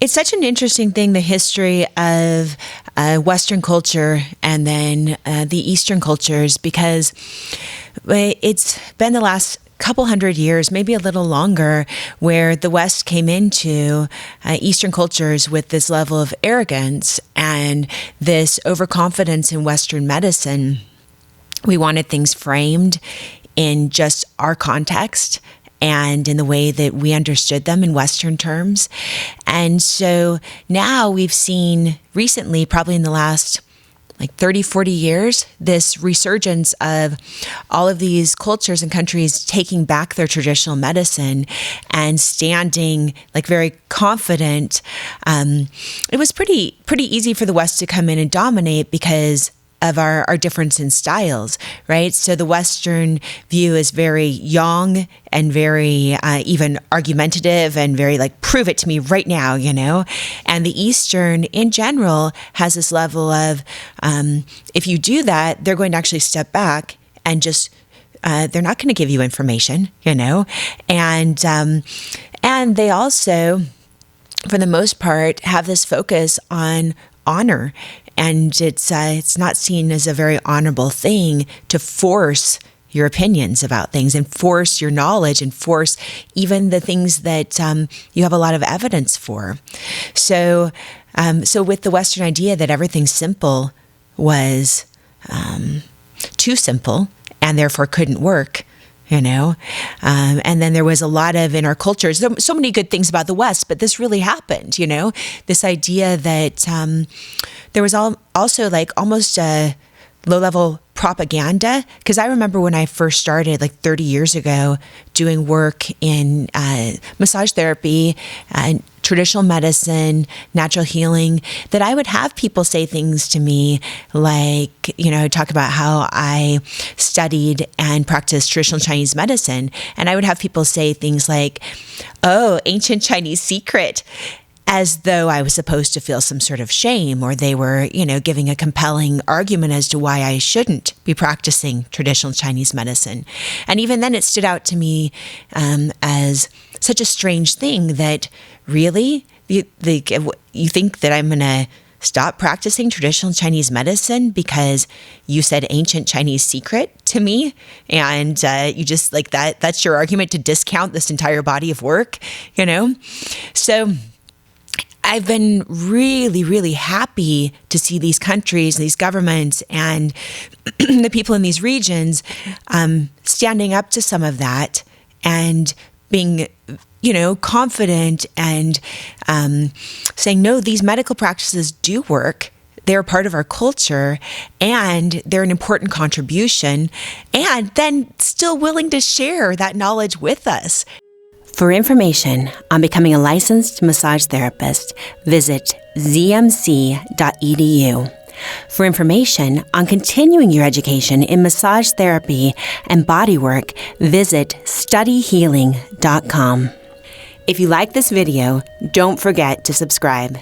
It's such an interesting thing, the history of Western culture and then the Eastern cultures, because it's been the last couple hundred years, maybe a little longer, where the West came into Eastern cultures with this level of arrogance and this overconfidence in Western medicine. We wanted things framed in just our context and in the way that we understood them in Western terms. And so now we've seen recently, probably in the last 30, 40 years, this resurgence of all of these cultures and countries taking back their traditional medicine and standing very confident. It was pretty easy for the West to come in and dominate because of our difference in styles, right? So the Western view is very young and very even argumentative and very prove it to me right now, And the Eastern in general has this level of, if you do that, they're going to actually step back and just, they're not going to give you information, And they also, for the most part, have this focus on honor. And it's not seen as a very honorable thing to force your opinions about things and force your knowledge and force even the things that you have a lot of evidence for. So with the Western idea that everything simple was too simple and therefore couldn't work, and then there was a lot of, in our cultures, so many good things about the West, but this really happened, this idea that there was also almost a low-level propaganda. Because I remember when I first started 30 years ago doing work in massage therapy and traditional medicine, natural healing, that I would have people say things to me talk about how I studied and practiced traditional Chinese medicine. And I would have people say things like, oh, ancient Chinese secret, as though I was supposed to feel some sort of shame, or they were, giving a compelling argument as to why I shouldn't be practicing traditional Chinese medicine. And even then it stood out to me as such a strange thing that really, you think that I'm going to stop practicing traditional Chinese medicine because you said ancient Chinese secret to me, and you just that's your argument to discount this entire body of work, So I've been really, really happy to see these countries, these governments, and the people in these regions standing up to some of that and being, confident and saying, no, these medical practices do work. They're part of our culture and they're an important contribution, and then still willing to share that knowledge with us. For information on becoming a licensed massage therapist, visit zmc.edu. For information on continuing your education in massage therapy and bodywork, visit studyhealing.com. If you like this video, don't forget to subscribe.